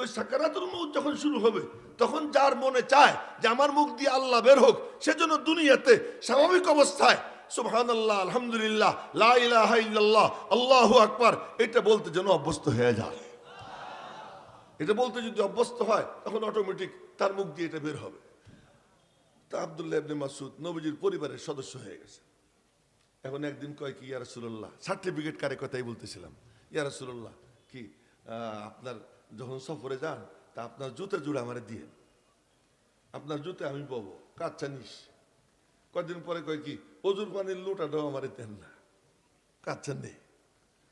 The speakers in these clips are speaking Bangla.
ওই সাকারাতুল মউত যখন শুরু হবে তখন যার মনে চায় যে আমার মুখ দিয়ে আল্লাহ বের হোক, সেজন্য দুনিয়াতে স্বাভাবিক অবস্থায় সুবহানাল্লাহ, আলহামদুলিল্লাহ, লা ইলাহা ইল্লাল্লাহ, আল্লাহু আকবার এটা বলতে যেন অভ্যস্ত হয়ে যায়। এটা বলতে যদি অভ্যস্ত হয় তখন অটোমেটিক তার মুখ দিয়ে এটা বের হবে। তা আব্দুল্লাহ ইবনে মাসউদ নবীজির পরিবারের সদস্য হয়ে গেছে। এখন একদিন কয় কি, ইয়া রাসূলুল্লাহ, সার্টিফিকেট কারে কথাই বলতেছিলাম, ইয়া রাসূলুল্লাহ কি আপনার যখন সফরে যান তা আপনার জুতা জুড়ে আমারে দিয়ে, আপনার জুতে আমি পাবো, কাচ্চা নিস। কদিন পরে কয় কি, অজুর পানির লোটাটাও আমারে দেন না, কাচ্চা নেই,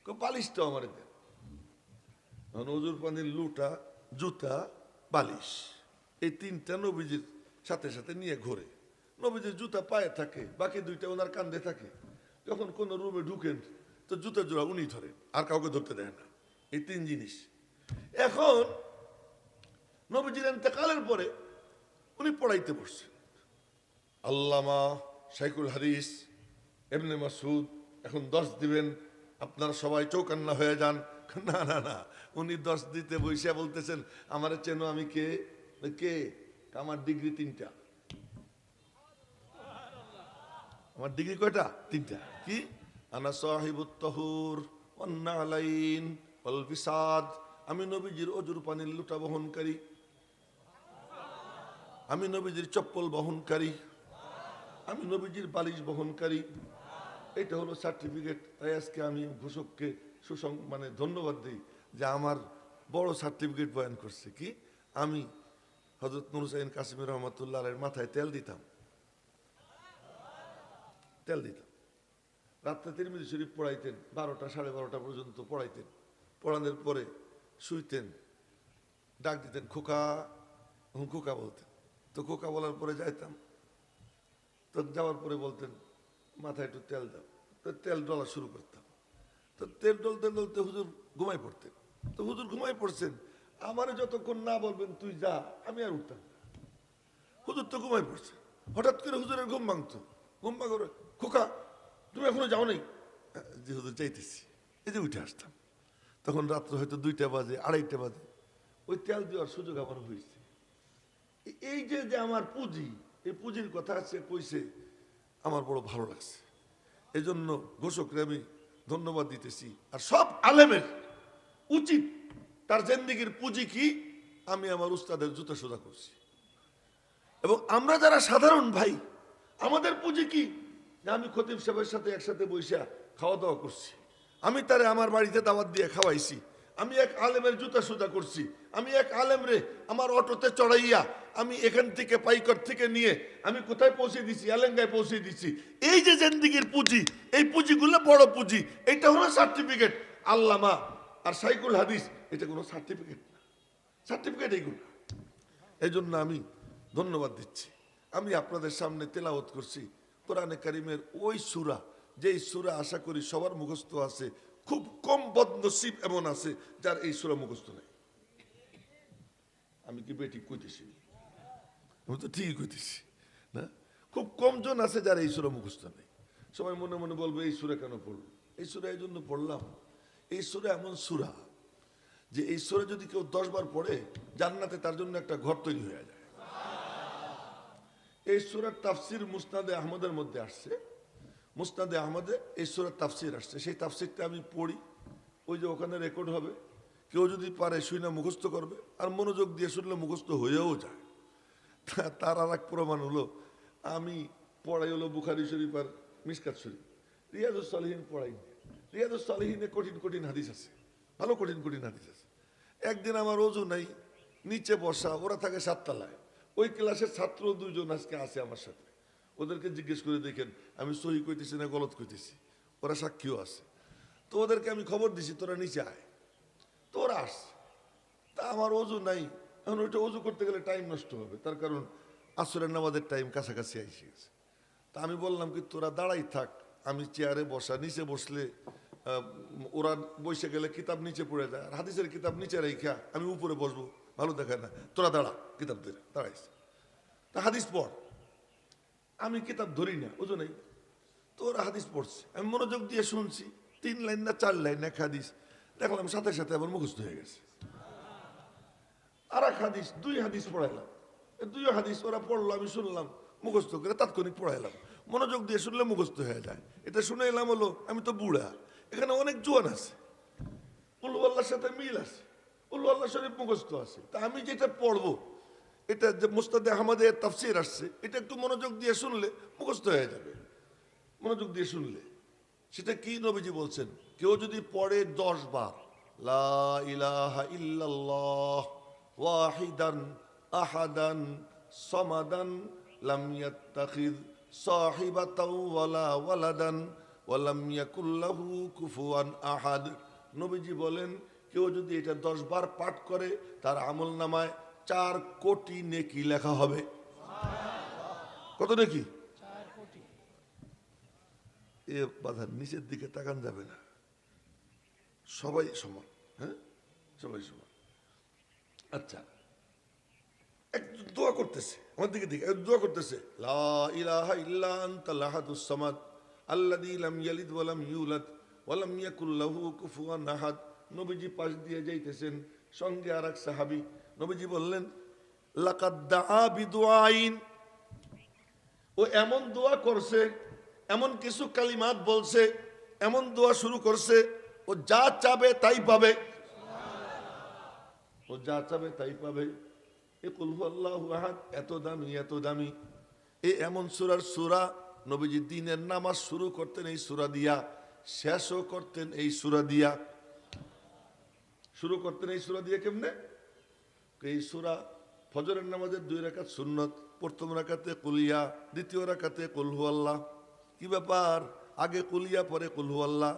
বালিশটাও আমারে দেন। অজুর পানির লুটা, জুতা, বালিশ, এই তিনটা নবীজির সাথে সাথে নিয়ে ঘোরে। নবীজির জুতা পায়ে থাকে, বাকি দুইটা ওনার কান্দে থাকে। যখন কোন রুমে ঢুকেন তো জুতা জোড়া উনি ধরেন, আর কাউকে ধরতে দেয় না। এই তিন জিনিস। এখন নবীজির ইন্তেকালের পরে উনি পড়াইতে বসছেন। আল্লামা শাইখুল হাদিস ইবনে মাসউদ এখন 10 দিবেন, আপনারা সবাই চৌকান্না হয়ে যান। না না না, উনি 10 দিতে বসে বলতেছেন, আমার চেনো আমি কে? কে? আমার ডিগ্রি 3টা। আমার ডিগ্রি কয়টা? 3টা। কি? আনা সাহিবুত তাহুর ওয়ান নালাইন ওয়াল বিসাদ, আমি নবীজির অজুর পানির লোটা বহনকারী, আমি নবীজির চপ্পল বহনকারী, আমি নবীজির বালিশ বহনকারী। এটা হলো সার্টিফিকেট। তাই আজকে আমি ঘোষককে মানে ধন্যবাদ দিই যে আমার বড় সার্টিফিকেট বয়ান করছে। কি? আমি হযরত নূর হুসাইন কাসেমী রহমাতুল্লাহ আলাইহির মাথায় তেল দিতাম, তেল দিতাম। রাত্রে তিরমিজি শরীফ পড়াইতেন, 12টা 12:30 পর্যন্ত পড়াইতেন। পড়ানোর পরে শুইতেন, ডাক দিতেন খোকা, খোকা বলতেন। তো খোকা বলার পরে যাইতাম, তো যাওয়ার পরে বলতেন মাথায় একটু তেল দাও, তো তেল ডলা শুরু করতাম। তো তেল ডলতে ডলতে হুজুর ঘুমাই পড়তেন। তো হুজুর ঘুমাই পড়ছেন, আমারে যতক্ষণ না বলবেন তুই যা, আমি আর উঠতাম না। হুজুর তো ঘুমাই পড়ছে, হঠাৎ করে হুজুরের ঘুম ভাঙতো। ঘুম ভাঙরে, খোকা তুমি এখনো যাও নাই? যে হুজুর যাইতেছি। এই যে উঠে আসতাম। তখন রাত্র হয়তো 2টা বাজে, 2:30 বাজে। ওই তেল দেওয়ার সুযোগ আমার হয়েছে। এই যে যে আমার পুঁজি, এই পুঁজির কথা সে কইছে, আমার বড় ভালো লাগছে। এই জন্য ঘোষকরে আমি ধন্যবাদ দিতেছি। আর সব আলেমের উচিত তার জিন্দেগির পুঁজি কি, আমি আমার উস্তাদের জুতা সোজা করছি। এবং আমরা যারা সাধারণ ভাই, আমাদের পুঁজি কি, যে আমি খতিব সাহেবের সাথে একসাথে বৈশা খাওয়া দাওয়া করছি, আমি তারে আমার বাড়িতে দাওয়াত দিয়ে খাওয়াইছি, আমি এক আলেমের জুতা সোজা করছি, আমি এক আলেমরে আমার অটোতে চড়াইয়া আমি এখান থেকে পাইকর থেকে নিয়ে আমি কোথায় পৌঁছে দিছি, আলেঙ্গায় পৌঁছে দিছি। এই যে জিন্দেগির পুঁজি, এই পুঁজিগুলো বড় পুঁজি। এটা হলো সার্টিফিকেট। আল্লামা আর শাইখুল হাদিস এটা কোনো সার্টিফিকেট না, সার্টিফিকেট এইগুলো। এই জন্য আমি ধন্যবাদ দিচ্ছি। আমি আপনাদের সামনে তেলাওয়াত করছি কোরআনে কারিমের ওই সূরা, যেই সূরা আশা করি সবার মুখস্থ আছে। খুব কম বদনসিব এমন আছে যার এই সূরা মুখস্থ নেই। আমি কি বেঠিক কইতেছি? আমি তো ঠিকই কইতেছি না? খুব কম জন আছে যার এই সূরা মুখস্থ নেই। সবাই মনে মনে বলবে এই সূরা কেন পড়লো? এই সূরা এই জন্য পড়লাম, এই সূরা এমন সূরা যে এই সূরা যদি কেউ 10 বার পড়ে জান্নাতে তার জন্য একটা ঘর তৈরি হয়ে যায়। এই সূরার তাফসির মুসনাদে আহমদের মধ্যে আসছে। মুসনাদে আহমদে এই সূরার তাফসির আসছে। সেই তাফসিরটা আমি পড়ি, ওই যে ওখানে রেকর্ড হবে। কেউ যদি পারে শুনে মুখস্থ করবে, আর মনোযোগ দিয়ে শুনলে মুখস্থ হয়েও যায়। তার আর এক প্রমাণ হলো, আমি পড়াই হলো বুখারী শরীফ আর মিশকাত শরীফ। রিয়াজুস সালিহিন পড়াইনি। রিয়াজুস সালিহিনে কঠিন কঠিন হাদিস আছে, ভালো কঠিন কঠিন হাদিস আছে। একদিন আমার ওযু নাই, নিচে বসা, ওরা থাকে 7 তলায়। ওই ক্লাসের ছাত্র 2 জন আজকে আছে আমার সাথে। ওদেরকে জিজ্ঞেস করে দেখেন আমি সহি কইতেছি না গলত কইতেছি, ওরা সাক্ষীও আছে। তো ওদেরকে আমি খবর দিছি তোরা নিচে আয়, তো ওরা আসছে। তা আমার ওযু নাই, এখন ওইটা ওযু করতে গেলে টাইম নষ্ট হবে, তার কারণ আসরের নামাজের টাইম কাছাকাছি এসে গেছে। তা আমি বললাম কি তোরা দাঁড়াই থাক, আমি চেয়ারে বসা, নিচে বসলে ওরা বসে গেলে কিতাব নিচে পড়ে যায়, আর হাদিসের কিতাব নিচে রেখা আমি উপরে বসবো, ভালো দেখায় না। তোরা দাঁড়া, কিতাব ধরে দাঁড়াইছে। তা হাদিস পড়। আমি কিতাব ধরি না, ওযু নেই। তো ওরা হাদিস পড়ছে, আমি মনোযোগ দিয়ে শুনছি। 3 লাইন না 4 লাইন এক হাদিস, দেখলাম সাথে সাথে আবার মুখস্থ হয়ে গেছে। এক হাদিস, 2 হাদিস পড়াইলাম, 2 হাদিস ওরা পড়লো, আমি শুনলাম, মুখস্থ করে তাৎক্ষণিক পড়াইলাম। মনোযোগ দিয়ে শুনলে মুখস্থ হয়ে যায়। এটা শুনে এলাম হলো আমি তো বুড়া, এখানে অনেক জোয়ান আছে, কুল আল্লাহর সাথে মিল আছে, কুল আল্লাহ শরীফ মুখস্থ আছে, তা আমি যেটা পড়বো, এটা যে মুস্তাদে আহমদের তাফসীর আসছে, এটা একটু মনোযোগ দিয়ে শুনলে মুখস্থ হয়ে যাবে। মনোযোগ দিয়ে শুনলে সেটা কি নবীজি বলছেন, কেউ যদি পড়ে 10 বার লা ইলাহা ইল্লাল্লাহ ওয়াহিদান আহাদান সামাদান লাম ইয়াত্তাখিয সাহিবাতাও ওয়ালা ওয়ালাদান ওয়া লাম ইয়াকুল লাহু কুফুয়ান আহাদ। নবীজি বলেন, কেউ যদি এটা 10 বার পাঠ করে তার আমলনামায় 4 কোটি নেকি লেখা হবে। কত নেকি? 4 কোটি। এ বাধার নিচের দিকে তাকান যাবে না, সবাই সমান। হ্যাঁ, সবাই সমান। আচ্ছা, এক দোয়া করতেছে, আমার দিকে দিকে দোয়া করতেছে, লা ইলাহা ইল্লা আনতাল আহাদুস সামাদ আল্লাযী লাম ইয়ালিদ ওয়া লাম ইউলাদ ওয়া লাম ইয়াকুল লাহু কুফুয়ান আহাদ। নবীজি পাশ দিয়ে যাইতেছেন, সঙ্গে আরেক সাহাবী। নবীজি বললেন, লাকাদ দাআ বিদুআইন, ও এমন দোয়া করছে, এমন কিছু কালিমাত বলছে, এমন দোয়া শুরু করছে, ও যা চাবে তাই পাবে, ও যা চাবে তাই পাবে। এ কুল হুয়াল্লাহু আহাদ এত দামি, এত দামি। এমন সূরার সূরা, নবীজি দিনের নামাজ শুরু করতেন এই সূরা দিয়া, শেষও করতেন এই সূরা দিয়া। শুরু করতেন এই সূরা দিয়ে কেমনে? এই সূরা ফজরের নামাজের 2 রাকাত সুন্নত, প্রথম রাকাতে কুলিয়া, দ্বিতীয় রাকাতে কুল হুয়াল্লাহ। কি ব্যাপার, আগে কুলিয়া পরে কুল হুয়াল্লাহ,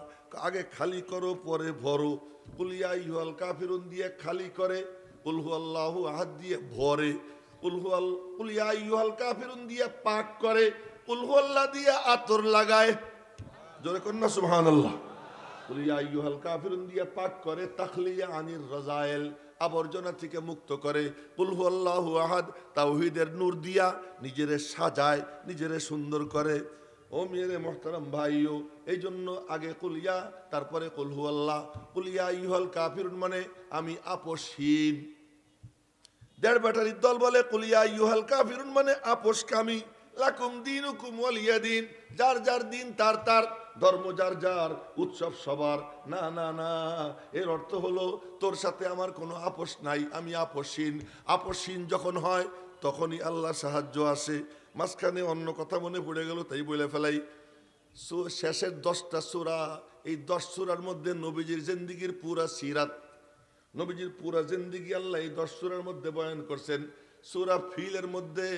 আগে খালি করো পরে ভরো। কুলিয়া আইয়ুহাল কাফিরুন দিয়ে খালি করে, কুল হুয়াল্লাহু আহাদ দিয়ে ভরে, কুলিয়া আইয়ুহাল কাফিরুন দিয়ে পাক করে, কুল হুয়াল্লাহ দিয়ে আতর লাগায়। জোরে কন্না সুবহানাল্লাহ। কুলিয়া আইয়ুহাল কাফিরুন দিয়ে পাক করে, তাখলিয়া আনির রাজায়েল, আবর্জনা থেকে মুক্ত করে। কুল হুয়াল্লাহু আহাদ তাওহীদের নূর দিয়া নিজেরে সাজায়, নিজেরে সুন্দর করে। ও মেরে মোহতারাম ভাইও, এই জন্য আগে কুলিয়া তারপরে কুল হুয়াল্লাহ। কুলিয়া আইয়ুহাল কাফিরুন মানে আমি আপোষহীন। 1.5 ব্যাটারির দল বলে কুলিয়া আইয়ুহাল কাফিরুন মানে আপোষকামী। লাকুম দীনুকুম ওয়ালিয়া দিন, যার যার দিন তার তার, ধর্ম যার যার, উৎসব সবার। না না না, এর অর্থ হলো তোর সাথে আমার কোনো আপোষ নাই, আমি আপোষহীন। আপোষহীন যখন হয় তখনই আল্লাহ সাহায্য আসে। মাঝখানে অন্য কথা মনে পড়ে গেল, তাই বলে ফেলাই। শেষের 10টা সূরা, এই 10 সূরার মধ্যে নবীজির জিন্দেগির পুরা সিরাত, নবীজির পুরা জিন্দেগি আল্লাহ এই 10 সূরার মধ্যে বয়ান করছেন। সূরা ফিলের মধ্যে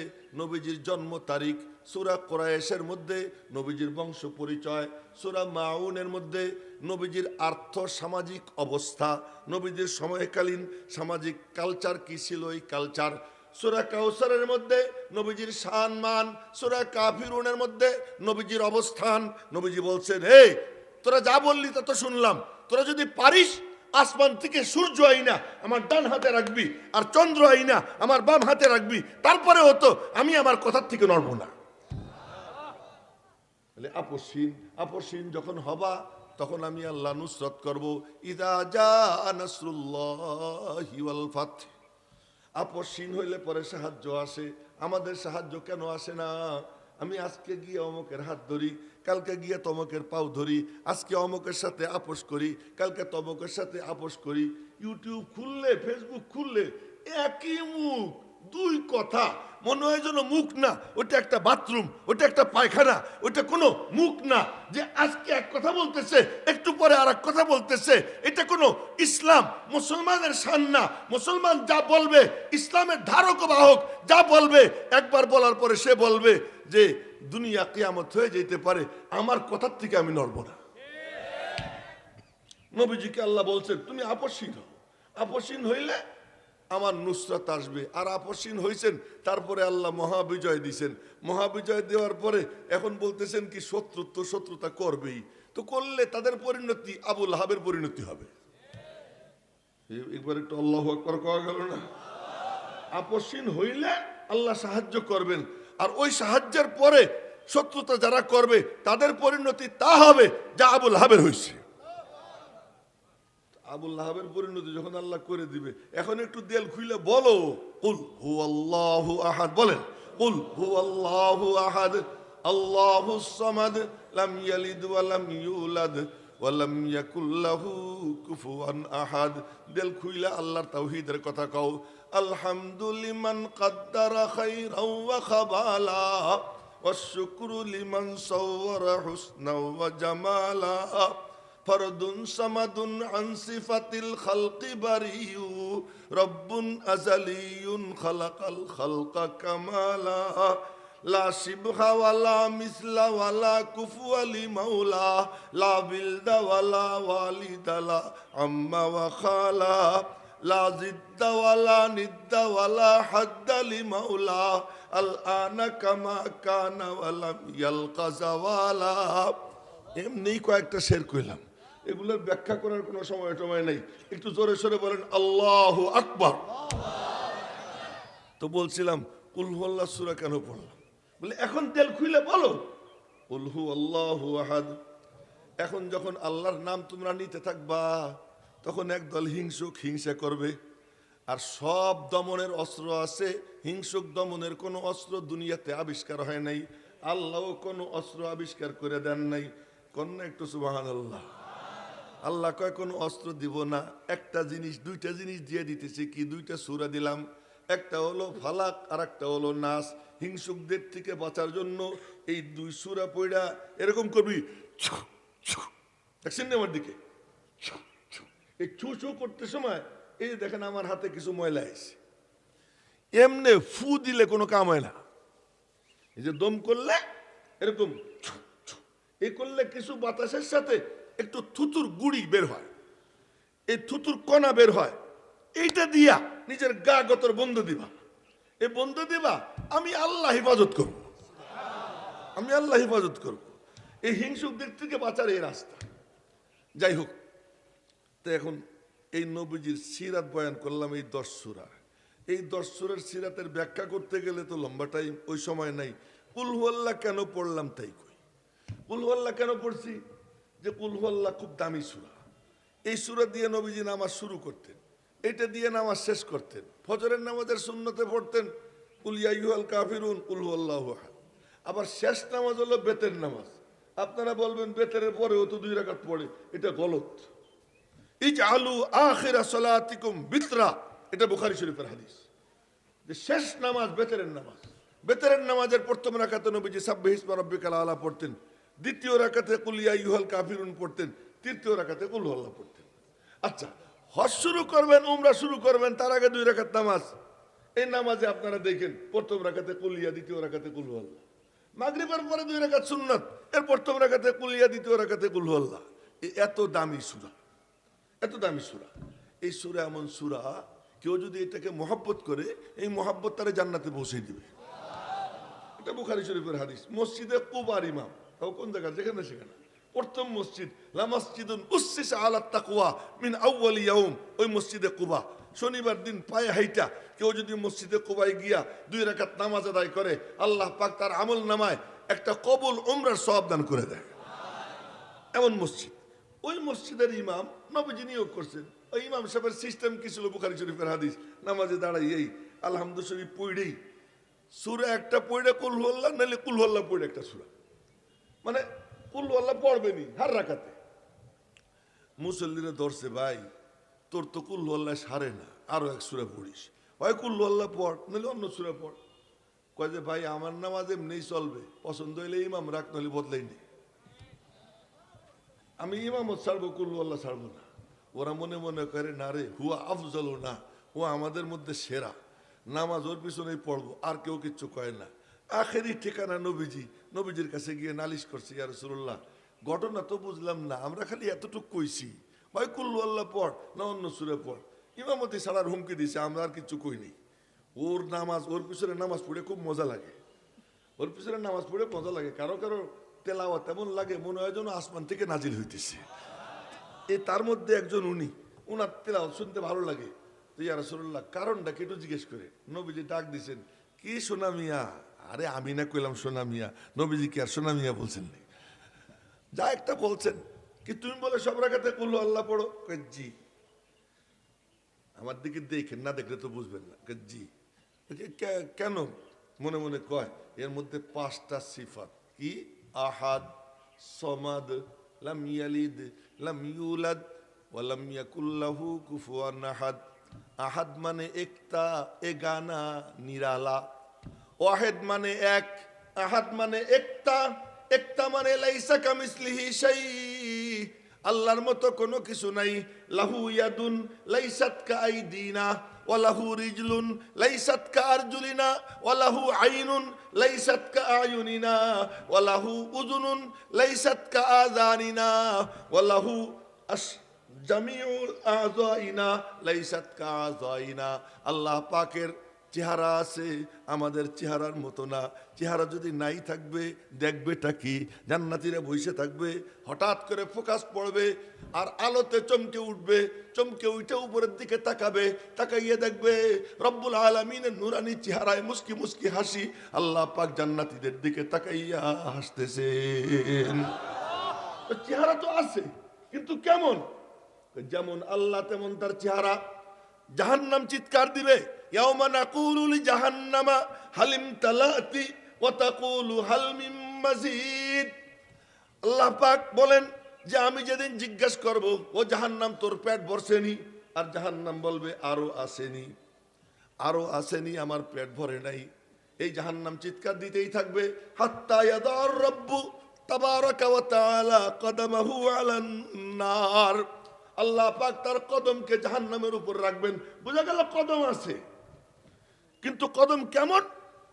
নবীজির জন্ম তারিখ, সূরা কুরাইশের মধ্যে নবীজির বংশ পরিচয়, সূরা মাউনের মধ্যে নবীজির আর্থ সামাজিক অবস্থা, নবীজির সময়কালীন সামাজিক কালচার কি ছিল, এই কালচার। সূরা কাউসারের মধ্যে নবীজির সম্মান, সূরা কাফিরুনের মধ্যে নবীজির অবস্থান। নবীজি বলছেন, এই তোরা যা বললি তা তো শুনলাম, তোরা যদি পারিস আসমান থেকে সূর্য আইনা আমার ডান হাতে রাখবি, আর চন্দ্র আইনা আমার বাম হাতে রাখবি, তারপরে হতো আমি আমার কথার থেকে নড়ব না। আপোষহীন যখন হবা তখন আমি আল্লাহ নুসরত করব। ইযা জাআ নাসরুল্লাহি ওয়াল ফাত। আপোষহীন হইলে পরে সাহায্য আসে। আমাদের সাহায্য কেন আসে না? আমি আজকে গিয়ে অমুকের হাত ধরি, কালকে গিয়ে তমকের পাও ধরি, আজকে অমুকের সাথে আপোষ করি, কালকে তমকের সাথে আপোষ করি। ইউটিউব খুললে, ফেসবুক খুললে একই মুখ, 2 কথা, মনে হয় যেন মুখ না, ওটা একটা বাথরুম, ওটা একটা পায়খানা, ওটা কোনো মুখ না। যে আজকে এক কথা বলতেছে, একটু পরে আর এক কথা বলতেছে। এটা কোনো ইসলাম মুসলমানের শান না। মুসলমান যা বলবে, ইসলামের ধারক ও বাহক যা বলবে, একবার বলার পরে সে বলবে যে দুনিয়া কিয়ামত হয়ে যেতে পারে, আমার কথার থেকে আমি নড়ব না। নবীজিকে আল্লাহ বলছেন তুমি আপোষহীন হও, আপোষহীন হইলে আমার নুসরাত আসবে। আর আপোষহীন হয়েছেন, তারপরে আল্লাহ মহাবিজয় দিয়েছেন। মহাবিজয় দেওয়ার পরে এখন বলতেছেন কি শত্রুতা করবেই, তো করলে তাদের পরিণতি আবু লাহাবের পরিণতি হবে। একবার একটু আল্লাহু আকবার কওয়া গেল না? আপোষহীন হইলে আল্লাহ সাহায্য করবেন, আর ওই সাহায্যের পরে শত্রুতা যারা করবে তাদের পরিণতি তা হবে যা আবু লাহাবের হয়েছে। আবুল লাহাবের পরিণতি যখন আল্লাহ করে দিবে, এখন একটু দেল খুইলে বলো কুল হুয়াল্লাহু আহাদ, বলেন কুল হুয়াল্লাহু আহাদ আল্লাহুস সামাদ লাম ইয়ালিদ ওয়া লাম ইউলাদ ওয়া লাম ইয়াকুল লাহু কুফুয়ান আহাদ। দেল খুইলা আল্লাহর তাওহীদের কথা কও। আলহামদুলিমান কাদ্দারা খাইরাও ওয়া খাবালা ওয়াশ-শুকরু লিমান সাওয়ারা হুসনা ওয়া জামালা ফরদুন সামাদুন আন সিফাতিল খালকি বারিউ রব্বুন আযালিয়ুন খালাকাল খালকা কামালা লা শিবহা ওয়ালা মিসলা ওয়ালা কুফুয়া লি মাওলা লা বিলদা ওয়ালা ওয়ালিদালা আম্মা ওয়া খালা লা জিদ্দা ওয়ালা নিদ্দা ওয়ালা হাদ্দা লি মাওলা আল আনা কামা কানা ওয়ালা ইয়ালকা জাওয়ালা। এমনি কয়েকটা শের কইলাম, এগুলোর ব্যাখ্যা করার কোনো সময় নেই। একটু জোরে সোরে বলেন আল্লাহু আকবার। তো বলছিলাম কুল হুয়াল্লাহ সূরা কেন পড়লাম, বলে এখন তেল খুলে বলো কুল হুয়াল্লাহু আহাদ। এখন যখন আল্লাহর নাম তোমরা নিতে থাকবা, তখন একদল হিংসুক হিংসা করবে। আর সব দমনের অস্ত্র আছে, হিংসুক দমনের কোনো অস্ত্র দুনিয়াতে আবিষ্কার হয় নাই, আল্লাহও কোনো অস্ত্র আবিষ্কার করে দেন নাই। কন্যা একটু সুবহানাল্লাহ। আল্লাহ কয় কোনো অস্ত্র দিব না, একটা জিনিস, দুইটা জিনিস দিয়ে দিতেছি। কি দুইটা সূরা দিলাম, একটা হলো ফালাক আর একটা হলো নাস। হিংসুকদের থেকে বাঁচার জন্য এই দুই সূরা পড়া এরকম করবি, দেখছেন না আমার দিকে, এই ছু ছু করতে সময় এই যে দেখেন আমার হাতে কিছু ময়লা এসে, এমনি ফু দিলে কোনো কাম হয় না। এই যে দম করলে এরকম এই করলে কিছু বাতাসের সাথে একটু থুতুর গুড়ি বের হয়, এই থুতুর কণা বের হয়, এইটা দিয়া নিজের গা গতর বন্ধ দিবা। এই বন্ধ দিবা, আমি আল্লাহ হেফাজত করব, আমি আল্লাহ হেফাজত করব। এই হিংসুকদের থেকে বাঁচার এই রাস্তা। যাই হোক, তো এখন এই নবীজির সিরাত বয়ান করলাম, এই 10 সূরা। এই 10 সূরার সিরাতের ব্যাখ্যা করতে গেলে তো লম্বা টাইম, ওই সময় নাই। কুল হুয়াল্লাহ কেন পড়লাম তাই কই। কুল হুয়াল্লাহ কেন পড়ছি, যে কুল হুয়াল্লাহ খুব দামি সূরা। এই সূরা দিয়ে নবীজি নামাজ শুরু করতেন, এটা দিয়ে নামাজ শেষ করতেন। ফজরের নামাজের সুন্নতে পড়তেন কুল ইয়া আইয়ুহাল কাফিরুন কুল হুয়াল্লাহু আহাদ। আবার শেষ নামাজ হলো বেতের নামাজ। আপনারা বলবেন বেতের পরেও তো 2 রাকাত পড়ে, এটা গলত। ইজআলু আখিরা সালাতিকুম বিতরা, এটা বুখারী শরীফের হাদিস, যে শেষ নামাজ বেতের নামাজ। বেতের নামাজের প্রথম রাকাতে নবীজি সাব্বিহ ইসমা রাব্বিকাল আলা পড়তেন, দ্বিতীয় রাকাতে কুল ইয়া আইয়ুহাল কাফিরুন পড়তেন, তৃতীয় রাকাতে কুল হুয়াল্লাহ পড়তেন। আচ্ছা, হজ শুরু করবেন, উমরা শুরু করবেন, তার আগে 2 রাকাত নামাজ। এই নামাজে আপনারা দেখেন প্রথম রাকাতে কুল ইয়া, দ্বিতীয় রাকাতে কুল হুয়াল্লাহ। মাগরিবের পরে 2 রাকাত সুন্নাত, এর প্রথম রাকাতে কুল ইয়া, দ্বিতীয় রাকাতে কুল হুয়াল্লাহ। এত দামি সূরা, এত দামি সূরা। এই সূরা এমন সূরা, কেউ যদি এটাকে মহব্বত করে, এই মহব্বত তারা জান্নাতে পৌঁছে দিবে। এটা বুখারী শরীফের হাদিস। মসজিদে কুবার ইমাম, তাও কোন জায়গা, যেখানে সেখানে প্রথম মসজিদ, লা মসজিদুন উসসিসা আলা তাকওয়া মিন আউয়াল ইয়াউম, ওই মসজিদে কুবা। শনিবার দিন পায়ে হাইটা কেউ যদি মসজিদে কুবায় গিয়া 2 রাকাত নামাজ আদায় করে, আল্লাহ পাক তার আমল নামায় একটা কবুল উমরার সওয়াব দান করে দেয়। এমন মসজিদ। ওই মসজিদের ইমাম নবীজি নিয়োগ করছেন। ওই ইমাম সাহেবের সিস্টেম কি ছিল, বুখারী শরীফের হাদিস, নামাজে দাঁড়াই এই আলহামদুলিল্লাহ শরীফ পড়েই সূরা একটা পড়ে কুল হুয়াল্লাহ, নাহলে কুল হুয়াল্লাহ পড়ে একটা সূরা, মানে কুল হুয়াল্লাহ পড়বেনি হার রাকাতে। মুসল্লিরা ধরছে, ভাই তোর তো কুল হুয়াল্লাহ সারে না, আরো এক সূরা পড়িস। ভাই কুল হুয়াল্লাহ পড়, নাহলে অন্য সূরা পড়। কয় যে ভাই আমার নামাজ এমনিই চলবে, পছন্দ হইলে ইমাম রাখ, নাহলে বদলাই নেই। আমি ইমামত ছাড়বো, কুল হুয়াল্লাহ ছাড়বো না। ওরা মনে মনে করে না রে, হুয়া আফজল না, ও আমাদের মধ্যে সেরা, নামাজ ওর পিছনেই পড়বো, আর কেউ কিচ্ছু কয় না। আখেরি ঠিকানা নবীজি। নবীজির কাছে গিয়ে নালিশ করছে, ইয়া রাসূলুল্লাহ ঘটনা তো বুঝলাম না, আমরা খালি এতটুকু কইছি, ভাই কুল হুয়াল্লাহ পড় না অন্য সূরা পড়। ইমামতি ছাড়ার হুমকি দিছে, আমরা আর কিছু কই নেই। ওর নামাজ, ওর পিছনে নামাজ পড়ে খুব মজা লাগে, ওর পিছনে নামাজ পড়ে মজা লাগে। কারো কারো তেলাওয়াত এমন লাগে মনে হয় যেন আসমান থেকে নাজিল হইতেছে। তার মধ্যে একজন উনার তেলাওয়াত শুনতে ভালো লাগে। তো ইয়া রাসূলুল্লাহ কারণটা কি একটু জিজ্ঞেস করে। নবীজি ডাক দিছেন, কি সোনা মিয়া? আরে আমি না কইলাম সোনা মিয়া, নবীজি কি আর সোনা মিয়া বলছেন? যা একটা বলছেন কি তুমি বলে সব রাকাতে কুল আল্লাহ পড়ো? জি। আমার দিকে দেখেন, না দেখলে তো বুঝবেন না। জি। কেন? মনে মনে কয় এর মধ্যে 5টা সিফাত। কি? আহাদ, সমাদ, লাম ইয়ালিদ, লাম ইউলাদ, ওয়া লাম ইয়াকুল লাহু কুফুয়ান আহাদ। আহাদ মানে একটা, এগানা, নিরালা। ওয়াহিদ মানে এক, আহাদ মানে একটা, একটা মানে লাইসা কামিসলিহি শাই, আল্লাহর মতো কোনো কিছু নাই। লাহু ইয়াদুন লাইসাত কাআইদিনা ওয়া লাহু রিজলুন লাইসাত কাআরজুলিনা ওয়া লাহু আইনুন লাইসাত কাআয়ুনিনা ওয়া লাহু উযুনুন লাইসাত কাআযানিনা ওয়া লাহু জামিউল আযাইনা লাইসাত কাআযাইনা। আল্লাহ পাকের চেহারা আছে, আমাদের চেহারার মতো না। চেহারা যদি নাই থাকবে দেখবেটা কি? জান্নাতীরা বসে থাকবে, হঠাৎ করে ফোকাস পড়বে আর আলোতে চমকে উঠবে, চমকে উঠে উপরের দিকে তাকাবে, তাকাইয়ে দেখবে রব্বুল আলামিনের নূরানি চেহারায় মুস্কি মুস্কি হাসি। আল্লাহ পাক জান্নাতীদের দিকে তাকাইয়া হাসতেছেন। চেহারা তো আছে, কিন্তু কেমন? যেমন আল্লাহ তেমন তার চেহারা। জাহান্নাম চিৎকার দিবে, ইয়াউমা নাকুলু লিজাহান্নামা হালিম তালাতি ওয়া তাকুলু হাল মিন মাজিদ। আল্লাহ পাক বলেন যে আমি যেদিন জিজ্ঞাসা করব, ও জাহান্নাম তোর পেট ভরছেনি? আর জাহান্নাম বলবে আরো আসেনি, আরো আসেনি, আমার পেট ভরে নাই। এই জাহান্নাম চিৎকার দিতেই থাকবে হাত্তা ইয়াদার রব্বু তাবারাকা ওয়া তাআলা কদমাহু আলান নার। আল্লাহ পাক তার কদমকে জাহান্নামের উপর রাখবেন। বোঝা গেল কদম আছে, কিন্তু কদম কেমন?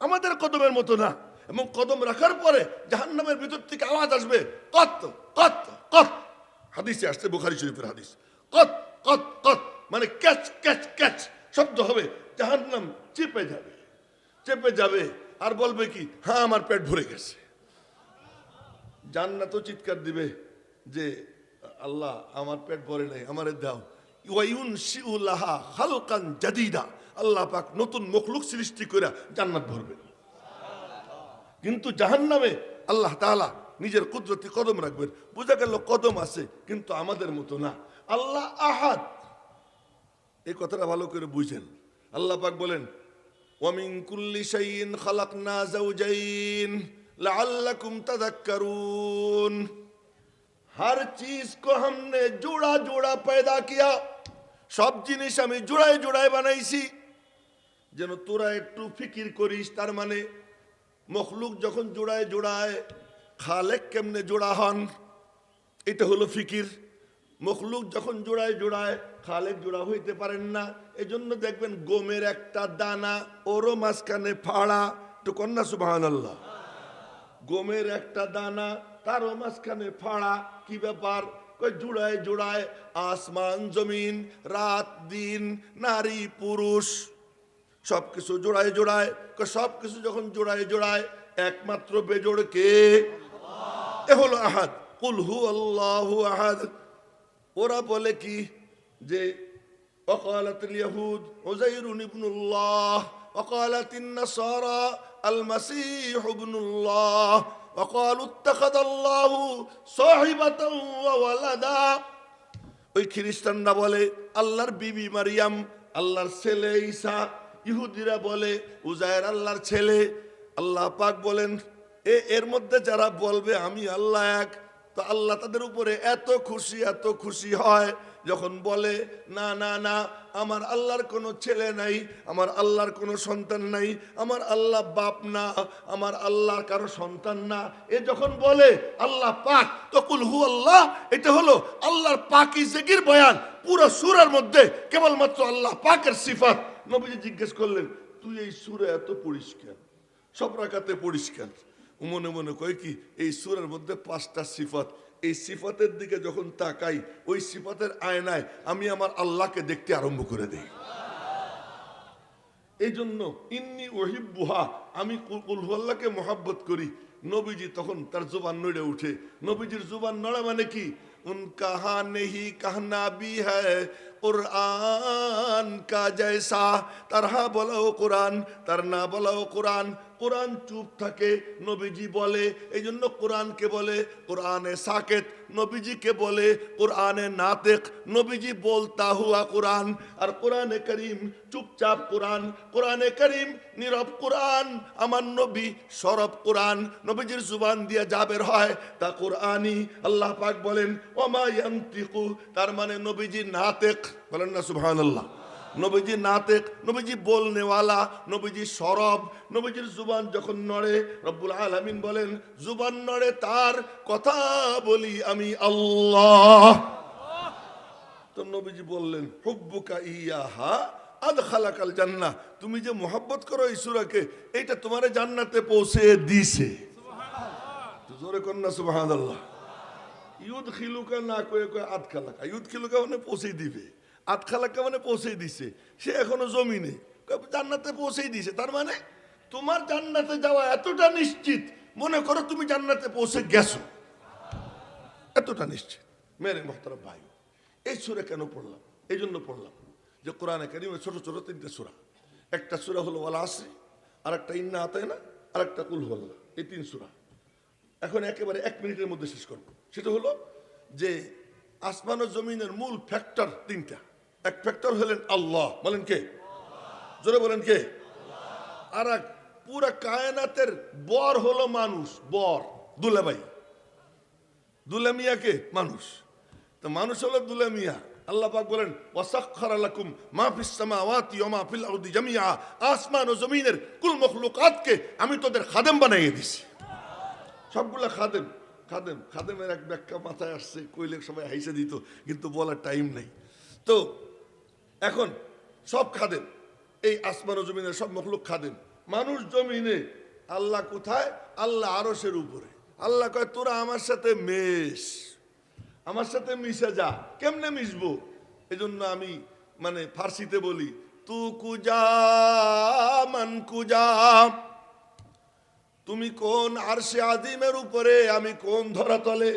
আমাদের কদমের মতো না। এবং কদম রাখার পরে জাহান্নামের ভিতর থেকে আওয়াজ আসবে কত কত কত। হাদিসে আসছে, বুখারী শরীফের হাদিস। কত কত কত মানে ক্যাচ ক্যাচ ক্যাচ শব্দ হবে। জাহান্নাম চেপে যাবে, চেপে যাবে আর বলবে কি, হ্যাঁ আমার পেট ভরে গেছে। জান্নাতও চিৎকার দিবে যে আল্লাহ আমার পেট ভরে নাই, আমারে দাও। ওয়ায়ুনশিউ লাহা খালকান জাদীদা। আল্লাহ পাক নতুন মখলুক সৃষ্টি করে জান্নাত ভরবেন। কিন্তু জাহান্নামে আল্লাহ তাআলা নিজের কুদরতি কদম রাখবেন। বোঝা গেল কদম আছে, কিন্তু আমাদের মতো না। আল্লাহ আহাদ, এই কথাটা ভালো করে বুঝেন। আল্লাহ পাক বলেন ওয়া মিন কুল্লি শাইইন খালাকনা যাওজাইন লাআল্লাকুম তাযাক্কারুন। हर चीज को हमने जोड़ा जोड़ा पैदा किया। सब जिनिस আমি জোড়ায় জোড়ায় বানাইছি যেন তোরা একটু ফিকির করিস। তার মানে মখলুক যখন জোড়ায় জোড়ায়, খালেক কেমনে জোড়া হন, এটা হলো ফিকির। মখলুক যখন জোড়ায় জোড়ায়, খালেক জোড়া হইতে পারেন না। এজন্য দেখবেন গমের একটা দানা ওরও মাঝখানে ফাড়া। তো কন্যা সুবহানাল্লাহ। গমের একটা দানা তারও মাঝখানে ফাড়া। কি ব্যাপার? কই জোড়ায় জোড়ায় আসমান জমিন, রাত দিন, নারী পুরুষ সবকিছু জোড়ায় জোড়ায়। সবকিছু যখন জোড়ায় জোড়ায়, একমাত্র বেজোড় কে? এ হলো আহাদ। কুল হু আল্লাহু আহাদ। ওরা বলে কি যে ওয়াকালাতুল ইয়াহুদ উযাইরুন ইবনুল্লাহ, ওয়াকালাতিন নাসারা আল মাসীহ ইবনুল্লাহ, ওয়াকালু ইত্তাখাযাল্লাহু সাহিবাতান ওয়া ওয়ালাদা। ওই খ্রিস্টানরা বলে আল্লাহর বিবি মারিয়াম আল্লাহর ছেলে ঈসা। ইহুদিরা বলে উজায়ের আল্লাহর ছেলে। আল্লাহ পাক বলেন এর মধ্যে যারা বলবে আমি আল্লাহ এক, তো আল্লাহ তাদের উপরে এত খুশি হয় যখন বলে না না না, আমার আল্লাহর কোনো ছেলে নাই, আমার আল্লাহর কোনো সন্তান নাই, আমার আল্লাহ বাপ না, আমার আল্লাহর কারো সন্তান না। এ যখন বলে আল্লাহ পাক, তো কুল হু আল্লাহ, এটা হলো আল্লাহর পাকিজাগির বয়ান। পুরো সূরার মধ্যে কেবলমাত্র আল্লাহ পাকের সিফাত। নবীজি জিজ্ঞেস করলেন তুই এই সূরা এত পড়িস কেন, সব রাকাতে পড়িস কেন? মনে মনে কয় কি, এই সূরার মধ্যে 5টা সিফাত। এই সিফাতের দিকে যখন তাকাই, ওই সিফাতের আয়নায় আমি আমার আল্লাহকে দেখতে আরম্ভ করে দেই। এই জন্য ইন্নী উহিব্বুহা, আমি কুল হু আল্লাহকে মহাব্বত করি। নবীজি তখন তার জুবান নড়ে উঠে। নবীজির জুবান নড়া মানে কি? উনকা হা নেহি কাহনা বি হ্যায়, कुरान का जैसा, তার হা বলাও কোরআন, তার না বলাও কোরআন। কোরআন চুপ থাকে, নবীজি বলে, এই জন্য কোরআনকে বলে কোরআনে সাকেত, নবীজিকে বলে কোরআনে নাতেক, নবীজি বলতা হুয়া কোরআন। আর কোরআনে করিম চুপচাপ কোরআন, কোরআনে করিম নীরব কোরআন। আমার নবী সরব কোরআন, নবীজির জুবান দিয়ে যা বের হয় তা কোরআনই। আল্লাহ পাক বলেন ওমা ইয়ান্তিকু, তার মানে নবীজি নাতেক, বলেন না সুবহানাল্লাহ। নবীজি নাতেক, নবীজি বলনেওয়ালা, নবীজি সরব। নবীজির জুবান যখন নড়ে, রব্বুল আলামিন বলেন জুবান নড়ে তার, কথা বলি আমি আল্লাহ। তো নবীজি বললেন হুব্বুকা ইয়াহা আদখালাকাল জান্নাহ, তুমি যে মোহাব্বত করো এই সূরাকে, এইটা তোমারে জান্নাতে পৌঁছে দিছে। তো জোরে কর না সুবহানাল্লাহ। ইউদখিলুকা না কয়ে কয়ে আদখালাকা, ইউদখিলুকা মানে পৌঁছে দিবে, আদখালাকা মানে পৌঁছে দিছে। সে এখনো জমিনে, জান্নাতে পৌঁছে দিছে। তার মানে তোমার জান্নাতে যাওয়া এতটা নিশ্চিত, মনে করো তুমি জান্নাতে পৌঁছে গেছো, এতটা নিশ্চিত। মেরে মোহতারাম ভাই, এই সূরা কেন পড়লাম? এই জন্য পড়লাম যে কোরআনে কারিমে ছোট ছোট তিনটে সূরা। একটা সূরা হলো ওয়াল আসরি, আর একটা ইন্না আতাইনা, আর একটা কুল হুয়াল্লাহ। এই তিন সূরা এখন একেবারে 1 মিনিটের মধ্যে শেষ করব। সেটা হলো যে আসমান ও জমিনের মূল ফ্যাক্টর তিনটা। এক ফ্যাক্টর হলেন আল্লাহ, বলেন কে? জোরে বলেন কে? আর এক পুরা কায়নাতের বর হলো মানুষ, বর দুলাভাই, দুলামিয়াকে মানুষ। তো মানুষ হলো দুলামিয়া। আল্লাহ পাক বলেন ওয়াসাখখারা লাকুম মা ফিস সামাওয়াতি ওয়া মা ফিল আরদি জামিআ, আসমান ও জমিনের কুল মখলুকাতকে আমি তোদের খাদেম বানিয়ে দিছি। সবগুলা খাদেম। খাদেম, খাদেমের এক ব্যাখ্যা মাথায় আসছে, কইলে সবাই হাইসে দিত, কিন্তু বলার টাইম নেই। তো এখন সব খাদেম, এই আসমান ও জমিনের সব মখলুক খাদেম। মানুষ জমিনে, আল্লাহ কোথায়? আল্লাহ আরশের উপরে। আল্লাহ কয় তোরা আমার সাথে মেশ, আমার সাথে মিশে যা। কেমনে মিশবো? এই জন্য আমি মানে ফার্সিতে বলি তু কুজা মান কুজা, তুমি কোন আরশে আজিমের উপরে, আমি কোন ধরাতলে,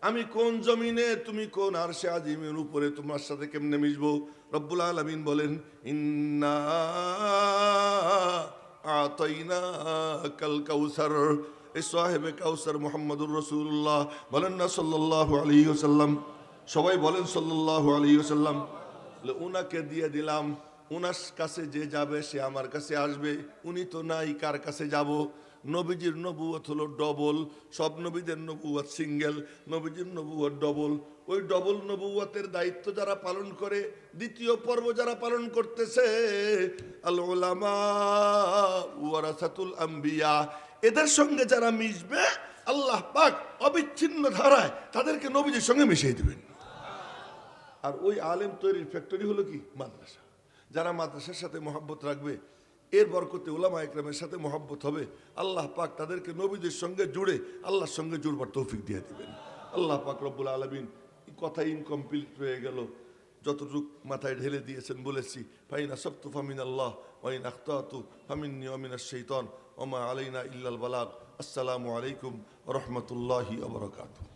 আমি কোন জমিনে, তুমি কোন আরশে আজিমের উপরে, তোমার সাথে কেমনে মিশবো? রব্বুল আলামিন বলেন ইন্না আতাইনাকাল কাউসার, এই সাহেবে কাউসার মুহাম্মদুর রাসূলুল্লাহ, বলেন না সাল্লাল্লাহু আলাইহি ওয়াসাল্লাম। সবাই বলেন সাল্লাল্লাহু আলাইহি ওয়াসাল্লাম। উনাকে দিয়ে দিলাম, উনার কাছে যে যাবে সে আমার কাছে আসবে। উনি তো নাই, কার কাছে যাব? নবীজির নবুয়ত হলো ডবল, সব নবীদের নবুয়ত সিঙ্গেল, নবীজির নবুয়ত ডবল। ওই ডবল নবুয়তের দায়িত্ব যারা পালন করে, দ্বিতীয় পর্ব যারা পালন করতেছে, আল উলামা ওয়ারাসাতুল আম্বিয়া, এদের সঙ্গে যারা মিশবে আল্লাহ পাক অবিচ্ছিন্ন ধারায় তাদেরকে নবীজির সঙ্গে মিশিয়ে দিবেন। আর ওই আলেম তৈরির ফ্যাক্টরি হলো কি? মাদ্রাসা। যারা মাদ্রাসার সাথে মহব্বত রাখবে, এর বরকতে উলামা ইকরামের সাথে মহব্বত হবে, আল্লাহ পাক তাদেরকে নবীদের সঙ্গে জুড়ে আল্লাহর সঙ্গে জুড়বার তৌফিক দিয়ে দিবেন। আল্লাহ পাক রব্বুল আলামিন, কথা ইনকমপ্লিট হয়ে গেল, যতটুক মাথায় ঢেলে দিয়েছেন বলেছি। ফাইন আসাবতু ফামিন আল্লাহ ওয়াইন আখতাতু ফামিন্নী ওয়া মিনাশ শাইতান ওয়া মা আলাইনা ইল্লাল বালাগ। আসসালামু আলাইকুম ওয়া রাহমাতুল্লাহি ওয়া বারাকাতুহু।